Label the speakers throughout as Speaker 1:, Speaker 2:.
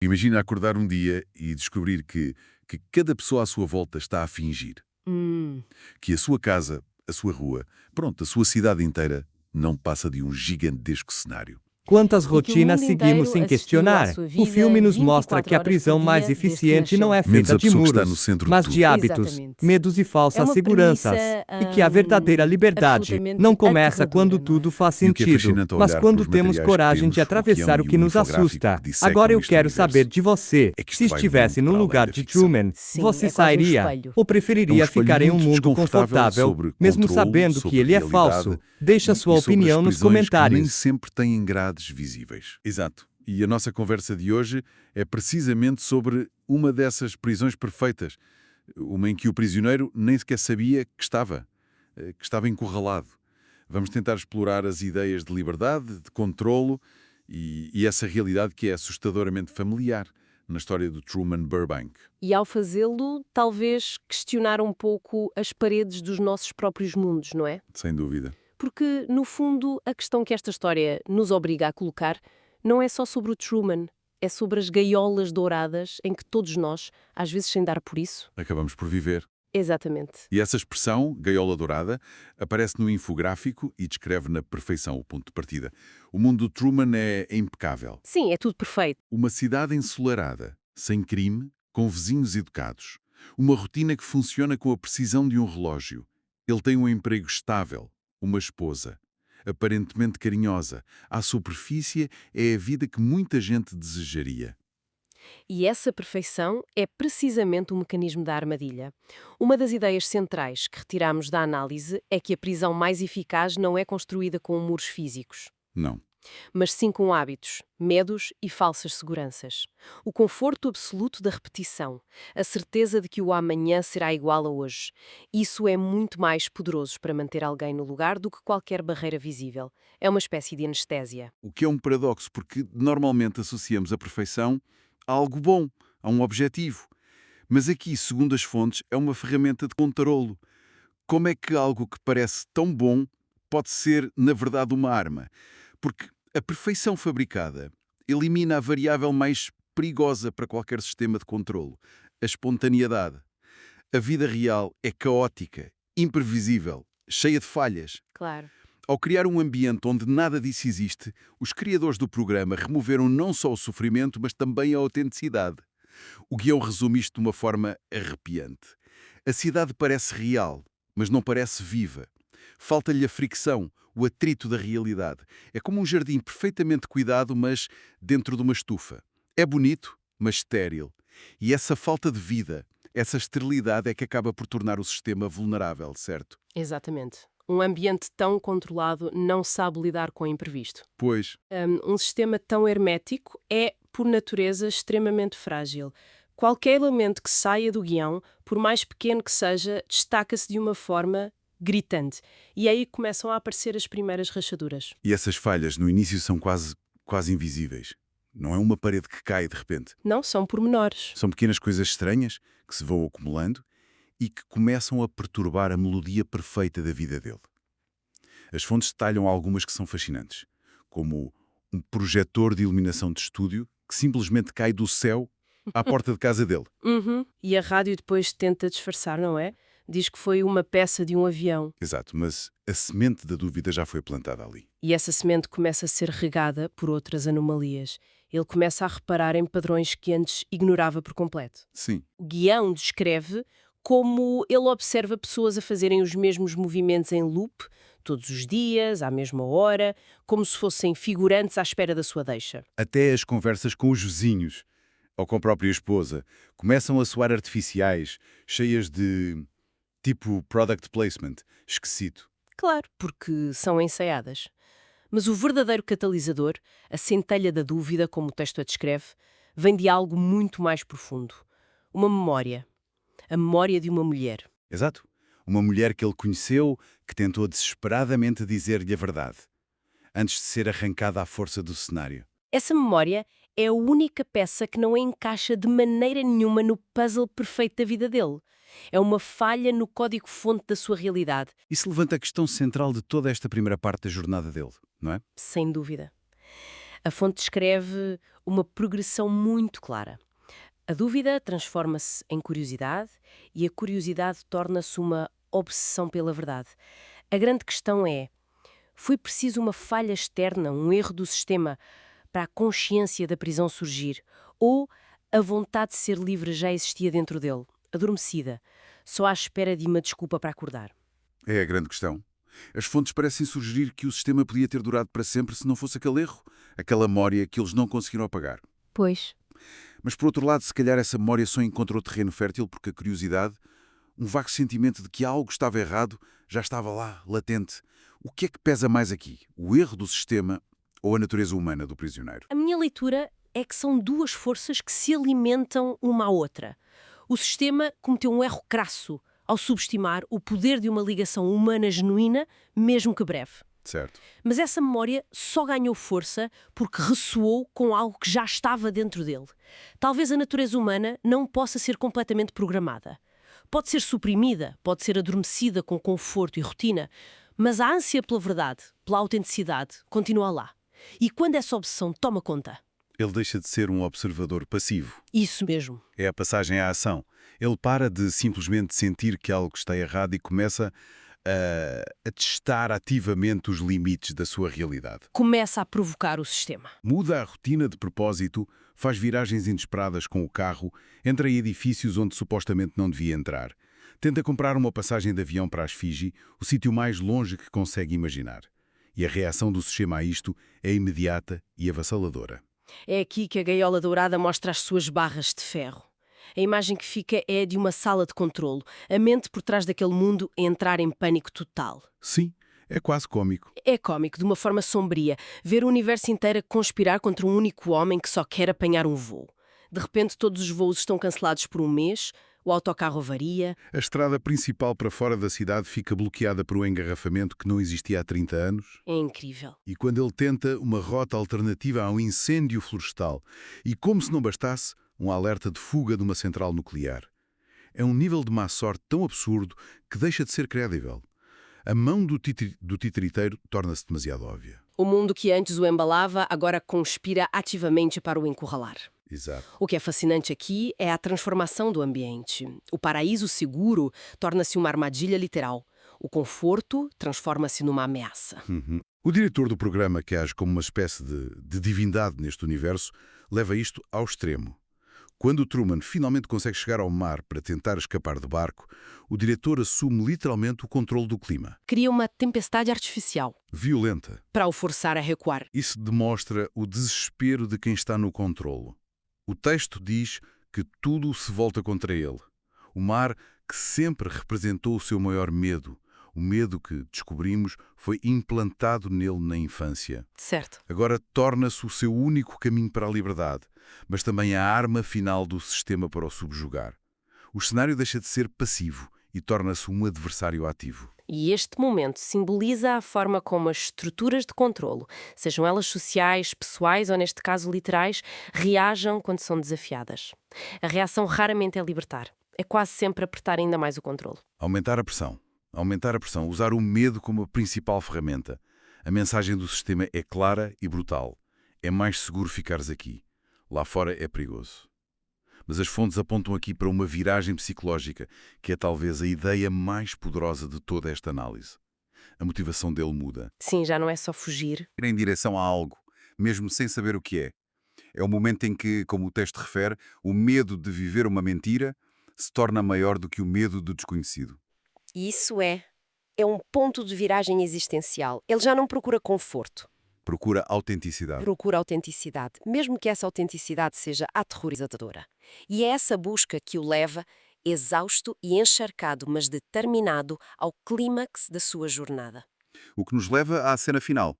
Speaker 1: Imagina acordar um dia e descobrir que cada pessoa à sua volta está a fingir.
Speaker 2: Hum.
Speaker 1: Que a sua casa, a sua rua, pronto, a sua cidade inteira não passa de um gigantesco cenário.
Speaker 3: Quantas
Speaker 2: E que o
Speaker 3: rotinas
Speaker 2: mundo
Speaker 3: seguimos
Speaker 2: inteiro
Speaker 3: sem
Speaker 2: assistiu à
Speaker 3: questionar?
Speaker 2: sua
Speaker 3: O filme
Speaker 2: vida
Speaker 3: nos mostra
Speaker 2: 24
Speaker 3: que a
Speaker 2: horas por
Speaker 3: prisão mais
Speaker 2: dia desde que
Speaker 3: eficiente não
Speaker 2: nasceu.
Speaker 3: é
Speaker 1: Menos
Speaker 3: feita
Speaker 1: a
Speaker 3: de
Speaker 1: pessoa que está no
Speaker 3: muros,
Speaker 1: centro de
Speaker 3: mas de
Speaker 1: tudo.
Speaker 3: hábitos,
Speaker 2: Exatamente.
Speaker 3: medos e
Speaker 2: É
Speaker 3: falsas
Speaker 2: uma
Speaker 3: seguranças.
Speaker 2: premissa
Speaker 3: E que a verdadeira liberdade
Speaker 2: absolutamente
Speaker 3: não começa
Speaker 2: aterradora,
Speaker 3: quando
Speaker 2: não é?
Speaker 3: tudo faz
Speaker 1: E o que é
Speaker 3: sentido,
Speaker 1: fascinante ao
Speaker 3: mas
Speaker 1: olhar
Speaker 3: quando
Speaker 1: pelos
Speaker 3: temos
Speaker 1: materiais que
Speaker 3: coragem
Speaker 1: temos,
Speaker 3: de
Speaker 1: o guião
Speaker 3: atravessar o
Speaker 1: e
Speaker 3: que
Speaker 1: o
Speaker 3: nos
Speaker 1: infográfico
Speaker 3: assusta.
Speaker 1: que dissecam
Speaker 3: Agora eu
Speaker 1: este
Speaker 3: quero
Speaker 1: universo,
Speaker 3: saber de você.
Speaker 1: é que
Speaker 3: Se
Speaker 1: isto vai
Speaker 3: estivesse
Speaker 1: muito
Speaker 3: no
Speaker 1: para além
Speaker 3: lugar
Speaker 1: da
Speaker 3: de
Speaker 1: ficção.
Speaker 3: Truman,
Speaker 2: Sim,
Speaker 3: você
Speaker 2: é quase um
Speaker 3: sairia
Speaker 2: espelho.
Speaker 3: ou
Speaker 1: É um
Speaker 3: preferiria
Speaker 1: espelho
Speaker 3: ficar em um
Speaker 1: muito
Speaker 3: mundo
Speaker 1: desconfortável
Speaker 3: confortável,
Speaker 1: sobre
Speaker 3: mesmo
Speaker 1: controlo,
Speaker 3: sabendo que
Speaker 1: sobre
Speaker 3: ele é
Speaker 1: realidade
Speaker 3: falso? Deixe a sua
Speaker 1: e sobre as
Speaker 3: opinião nos
Speaker 1: prisões que nem
Speaker 3: comentários.
Speaker 1: sempre têm grades visíveis. Exato. E a nossa conversa de hoje é precisamente sobre uma dessas prisões perfeitas. Uma em que o prisioneiro nem sequer sabia que estava encurralado. Vamos tentar explorar as ideias de liberdade, de controlo e essa realidade que é assustadoramente familiar na história do Truman Burbank.
Speaker 2: E ao fazê-lo, talvez questionar um pouco as paredes dos nossos próprios mundos, não é?
Speaker 1: Sem dúvida.
Speaker 2: Porque, no fundo, a questão que esta história nos obriga a colocar não é só sobre o Truman, é sobre as gaiolas douradas em que todos nós, às vezes sem dar por isso.
Speaker 1: Acabamos por viver.
Speaker 2: Exatamente.
Speaker 1: E essa expressão, gaiola dourada, aparece no infográfico e descreve na perfeição o ponto de partida. O mundo do Truman é impecável.
Speaker 2: Sim, é tudo perfeito.
Speaker 1: Uma cidade ensolarada, sem crime, com vizinhos educados. Uma rotina que funciona com a precisão de um relógio. Ele tem um emprego estável, uma esposa, aparentemente carinhosa. À superfície é a vida que muita gente desejaria.
Speaker 2: E essa perfeição é precisamente o mecanismo da armadilha. Uma das ideias centrais que retiramos da análise é que a prisão mais eficaz não é construída com muros físicos,
Speaker 1: Não.
Speaker 2: mas sim com hábitos, medos e falsas seguranças. O conforto absoluto da repetição, a certeza de que o amanhã será igual a hoje. Isso é muito mais poderoso para manter alguém no lugar do que qualquer barreira visível. É uma espécie de anestesia.
Speaker 1: O que é um paradoxo, porque normalmente associamos a perfeição a algo bom, a um objetivo. Mas aqui, segundo as fontes, é uma ferramenta de controlo. Como é que algo que parece tão bom pode ser, na verdade, uma arma? Porque a perfeição fabricada elimina a variável mais perigosa para qualquer sistema de controlo, a espontaneidade. A vida real é caótica, imprevisível, cheia de falhas.
Speaker 2: Claro.
Speaker 1: Ao criar um ambiente onde nada disso existe, os criadores do programa removeram não só o sofrimento, mas também a autenticidade. O guião resume isto de uma forma arrepiante. A cidade parece real, mas não parece viva. Falta-lhe a fricção, o atrito da realidade. É como um jardim perfeitamente cuidado, mas dentro de uma estufa. É bonito, mas estéril. E essa falta de vida, essa esterilidade é que acaba por tornar o sistema vulnerável, certo?
Speaker 2: Exatamente. Um ambiente tão controlado não sabe lidar com o imprevisto.
Speaker 1: Pois,
Speaker 2: Um sistema tão hermético é, por natureza, extremamente frágil. Qualquer elemento que saia do guião, por mais pequeno que seja, destaca-se de uma forma gritante. E aí começam a aparecer as primeiras rachaduras.
Speaker 1: e essas falhas no início são quase invisíveis. Não é uma parede que cai de repente.
Speaker 2: Não são pormenores.
Speaker 1: São pequenas coisas estranhas que se vão acumulando e que começam a perturbar a melodia perfeita da vida dele. As fontes detalham algumas que são fascinantes, como um projetor de iluminação de estúdio que simplesmente cai do céu à porta de casa dele.
Speaker 2: E a rádio depois tenta disfarçar, não é? Diz que foi uma peça de um avião.
Speaker 1: Exato, mas a semente da dúvida já foi plantada ali.
Speaker 2: E essa semente começa a ser regada por outras anomalias. Ele começa a reparar em padrões que antes ignorava por completo.
Speaker 1: Sim,
Speaker 2: O guião descreve como ele observa pessoas a fazerem os mesmos movimentos em loop, todos os dias, à mesma hora, como se fossem figurantes à espera da sua deixa.
Speaker 1: até as conversas com os vizinhos ou com a própria esposa começam a soar artificiais, cheias de tipo product placement, esquisito.
Speaker 2: Claro, porque são ensaiadas. Mas o verdadeiro catalisador, a centelha da dúvida, como o texto a descreve, vem de algo muito mais profundo. Uma memória. A memória de uma mulher.
Speaker 1: Exato. Uma mulher que ele conheceu, que tentou desesperadamente dizer-lhe a verdade, antes de ser arrancada à força do cenário.
Speaker 2: Essa memória é a única peça que não encaixa de maneira nenhuma no puzzle perfeito da vida dele. É uma falha no código-fonte da sua realidade,
Speaker 1: Isso levanta a questão central de toda esta primeira parte da jornada dele, não é?
Speaker 2: sem dúvida. A fonte descreve uma progressão muito clara. A dúvida transforma-se em curiosidade e a curiosidade torna-se uma obsessão pela verdade. A grande questão é: foi preciso uma falha externa, um erro do sistema, para a consciência da prisão surgir? Ou a vontade de ser livre já existia dentro dele, adormecida, só à espera de uma desculpa para acordar?
Speaker 1: É a grande questão. As fontes parecem sugerir que o sistema podia ter durado para sempre se não fosse aquele erro, aquela memória que eles não conseguiram apagar.
Speaker 2: Pois.
Speaker 1: Mas, por outro lado, se calhar essa memória só encontrou terreno fértil porque a curiosidade, um vago sentimento de que algo estava errado, já estava lá, latente. O que é que pesa mais aqui? O erro do sistema ou a natureza humana do prisioneiro?
Speaker 2: A minha leitura é que são duas forças que se alimentam uma à outra. O sistema cometeu um erro crasso ao subestimar o poder de uma ligação humana genuína, mesmo que breve.
Speaker 1: Certo.
Speaker 2: Mas essa memória só ganhou força porque ressoou com algo que já estava dentro dele. Talvez a natureza humana não possa ser completamente programada. Pode ser suprimida, pode ser adormecida com conforto e rotina, mas a ânsia pela verdade, pela autenticidade, continua lá. E quando essa obsessão toma conta?
Speaker 4: Ele deixa de ser um observador passivo.
Speaker 2: Isso mesmo.
Speaker 4: É a passagem à ação. Ele para de simplesmente sentir que algo está errado e começa a testar ativamente os limites da sua realidade.
Speaker 2: Começa a provocar o sistema.
Speaker 4: Muda a rotina de propósito, faz viragens inesperadas com o carro, entra em edifícios onde supostamente não devia entrar. Tenta comprar uma passagem de avião para as Fiji, o sítio mais longe que consegue imaginar. E a reação do sistema a isto é imediata e avassaladora.
Speaker 2: É aqui que a gaiola dourada mostra as suas barras de ferro. A imagem que fica é de uma sala de controlo, a mente por trás daquele mundo a entrar em pânico total.
Speaker 4: Sim, é quase cômico.
Speaker 2: É cómico, de uma forma sombria, ver o universo inteiro a conspirar contra um único homem que só quer apanhar um voo. De repente todos os voos estão cancelados por um mês, o autocarro avaria.
Speaker 4: A estrada principal para fora da cidade fica bloqueada por um engarrafamento que não existia há 30 anos.
Speaker 2: É incrível.
Speaker 4: E quando ele tenta uma rota alternativa a um incêndio florestal, e como se não bastasse, um alerta de fuga de uma central nuclear. É um nível de má sorte tão absurdo que deixa de ser credível. A mão do titiriteiro torna-se demasiado óbvia.
Speaker 2: O mundo que antes o embalava agora conspira ativamente para o encurralar.
Speaker 4: Exato.
Speaker 2: O que é fascinante aqui é a transformação do ambiente. O paraíso seguro torna-se uma armadilha literal. O conforto transforma-se numa ameaça.
Speaker 4: O diretor do programa, que age como uma espécie de divindade neste universo, leva isto ao extremo. Quando Truman finalmente consegue chegar ao mar para tentar escapar de barco, o diretor assume literalmente o controle do clima.
Speaker 2: Cria uma tempestade artificial
Speaker 4: Violenta.
Speaker 2: para o forçar a recuar.
Speaker 4: Isso demonstra o desespero de quem está no controlo. O texto diz que tudo se volta contra ele. O mar, que sempre representou o seu maior medo, o medo que, descobrimos, foi implantado nele na infância.
Speaker 2: Certo.
Speaker 4: Agora torna-se o seu único caminho para a liberdade, mas também a arma final do sistema para o subjugar. O cenário deixa de ser passivo e torna-se um adversário ativo.
Speaker 2: E este momento simboliza a forma como as estruturas de controlo, sejam elas sociais, pessoais ou, neste caso, literais, reajam quando são desafiadas. A reação raramente é libertar. É quase sempre apertar ainda mais o controlo.
Speaker 4: Aumentar a pressão. Aumentar a pressão. Usar o medo como a principal ferramenta. A mensagem do sistema é clara e brutal. É mais seguro ficares aqui. Lá fora é perigoso. Mas as fontes apontam aqui para uma viragem psicológica, que é talvez a ideia mais poderosa de toda esta análise. A motivação dele muda.
Speaker 2: Sim, já não é só fugir.
Speaker 1: Ir em direção a algo, mesmo sem saber o que é. É o momento em que, como o texto refere, o medo de viver uma mentira se torna maior do que o medo do desconhecido.
Speaker 5: Isso é um ponto de viragem existencial. Ele já não procura conforto,
Speaker 1: Procura autenticidade.
Speaker 5: procura autenticidade, mesmo que essa autenticidade seja aterrorizadora. E é essa busca que o leva, exausto e encharcado, mas determinado, ao clímax da sua jornada.
Speaker 1: O que nos leva à cena final.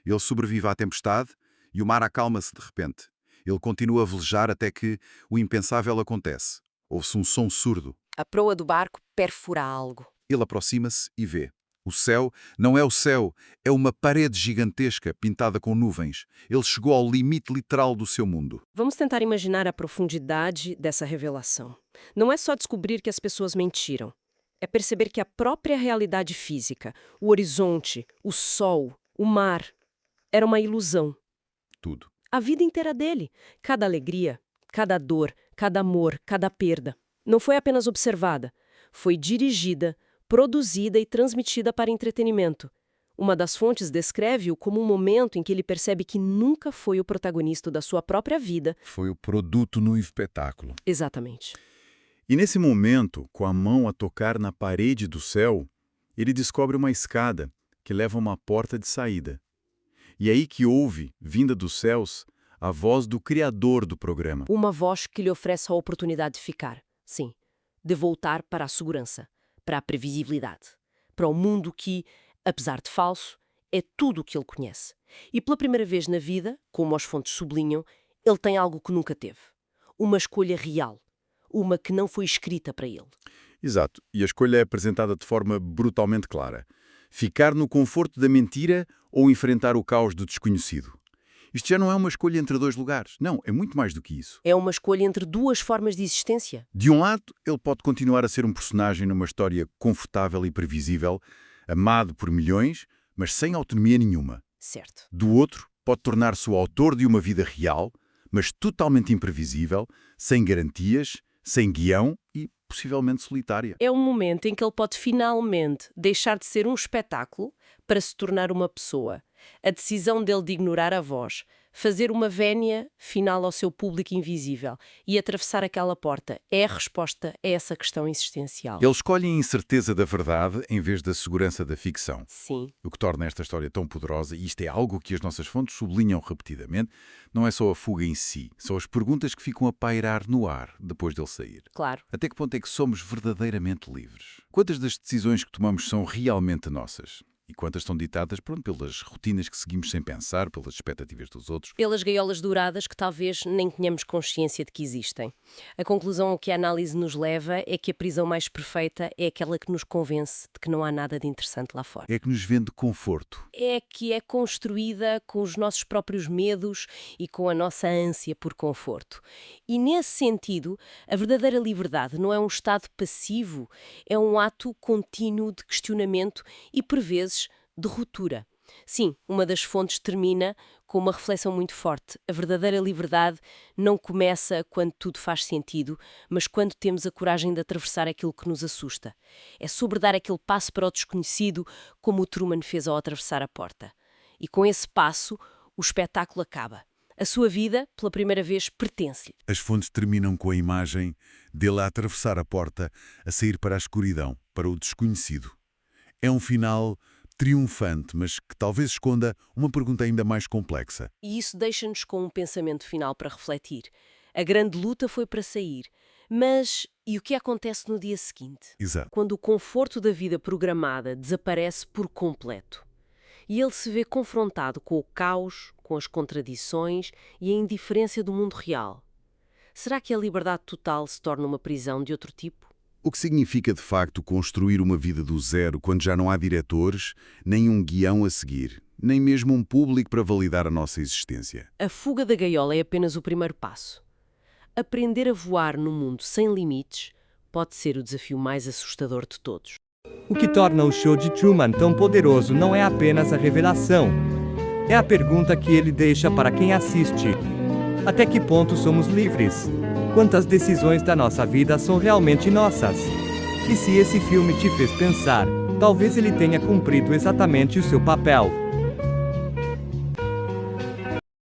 Speaker 1: Ele sobrevive à tempestade e o mar acalma-se de repente. Ele continua a velejar até que o impensável acontece. Ouve-se um som surdo.
Speaker 5: A proa do barco perfura algo.
Speaker 1: Ele aproxima-se e vê. O céu não é o céu, é uma parede gigantesca pintada com nuvens. Ele chegou ao limite literal do seu mundo.
Speaker 2: Vamos tentar imaginar a profundidade dessa revelação. Não é só descobrir que as pessoas mentiram. É perceber que a própria realidade física, o horizonte, o sol, o mar, era uma ilusão.
Speaker 1: Tudo.
Speaker 2: A vida inteira dele. Cada alegria, cada dor, cada amor, cada perda. Não foi apenas observada, foi dirigida, produzida e transmitida para entretenimento. Uma das fontes descreve-o como um momento em que ele percebe que nunca foi o protagonista da sua própria vida.
Speaker 1: Foi o produto no espetáculo.
Speaker 2: Exatamente.
Speaker 4: E nesse momento, com a mão a tocar na parede do céu, ele descobre uma escada que leva a uma porta de saída. E é aí que ouve, vinda dos céus, a voz do criador do programa.
Speaker 2: Uma voz que lhe oferece a oportunidade de ficar, sim, de voltar para a segurança, para a previsibilidade, para o mundo que, apesar de falso, é tudo o que ele conhece. E pela primeira vez na vida, como as fontes sublinham, ele tem algo que nunca teve. Uma escolha real. Uma que não foi escrita para ele.
Speaker 4: Exato. E a escolha é apresentada de forma brutalmente clara. Ficar no conforto da mentira ou enfrentar o caos do desconhecido. Isto já não é uma escolha entre dois lugares. Não, é muito mais do que isso.
Speaker 2: É uma escolha entre duas formas de existência.
Speaker 4: De um lado, ele pode continuar a ser um personagem numa história confortável e previsível, amado por milhões, mas sem autonomia nenhuma.
Speaker 2: Certo.
Speaker 4: Do outro, pode tornar-se o autor de uma vida real, mas totalmente imprevisível, sem garantias, sem guião e possivelmente solitária.
Speaker 2: É um momento em que ele pode finalmente deixar de ser um espetáculo para se tornar uma pessoa. A decisão dele de ignorar a voz, fazer uma vénia final ao seu público invisível e atravessar aquela porta é a resposta a essa questão existencial.
Speaker 4: Ele escolhe a incerteza da verdade em vez da segurança da ficção.
Speaker 2: Sim.
Speaker 4: O que torna esta história tão poderosa, e isto é algo que as nossas fontes sublinham repetidamente, não é só a fuga em si, são as perguntas que ficam a pairar no ar depois dele sair.
Speaker 2: Claro.
Speaker 4: Até que ponto é que somos verdadeiramente livres? Quantas das decisões que tomamos são realmente nossas? E quantas estão ditadas pelas rotinas que seguimos sem pensar, pelas expectativas dos outros?
Speaker 2: Pelas gaiolas douradas que talvez nem tenhamos consciência de que existem. A conclusão a que a análise nos leva é que a prisão mais perfeita é aquela que nos convence de que não há nada de interessante lá fora.
Speaker 4: É que nos vende conforto.
Speaker 2: É que é construída com os nossos próprios medos e com a nossa ânsia por conforto. E nesse sentido, a verdadeira liberdade não é um estado passivo, é um ato contínuo de questionamento e, por vezes, de ruptura. Sim, uma das fontes termina com uma reflexão muito forte. A verdadeira liberdade não começa quando tudo faz sentido, mas quando temos a coragem de atravessar aquilo que nos assusta. É sobre dar aquele passo para o desconhecido, como o Truman fez ao atravessar a porta. E com esse passo, o espetáculo acaba. A sua vida, pela primeira vez, pertence-lhe.
Speaker 1: As fontes terminam com a imagem dele a atravessar a porta, a sair para a escuridão, para o desconhecido. É um final triunfante, mas que talvez esconda uma pergunta ainda mais complexa.
Speaker 2: E isso deixa-nos com um pensamento final para refletir. A grande luta foi para sair. Mas e o que acontece no dia seguinte?
Speaker 1: Exato.
Speaker 2: Quando o conforto da vida programada desaparece por completo. E ele se vê confrontado com o caos, com as contradições e a indiferença do mundo real. Será que a liberdade total se torna uma prisão de outro tipo?
Speaker 1: O que significa, de facto, construir uma vida do zero quando já não há diretores, nem um guião a seguir, nem mesmo um público para validar a nossa existência?
Speaker 2: A fuga da gaiola é apenas o primeiro passo. Aprender a voar num mundo sem limites pode ser o desafio mais assustador de todos.
Speaker 3: O que torna o show de Truman tão poderoso não é apenas a revelação. É a pergunta que ele deixa para quem assiste. Até que ponto somos livres? Quantas decisões da nossa vida são realmente nossas? E se esse filme te fez pensar, talvez ele tenha cumprido exatamente o seu papel.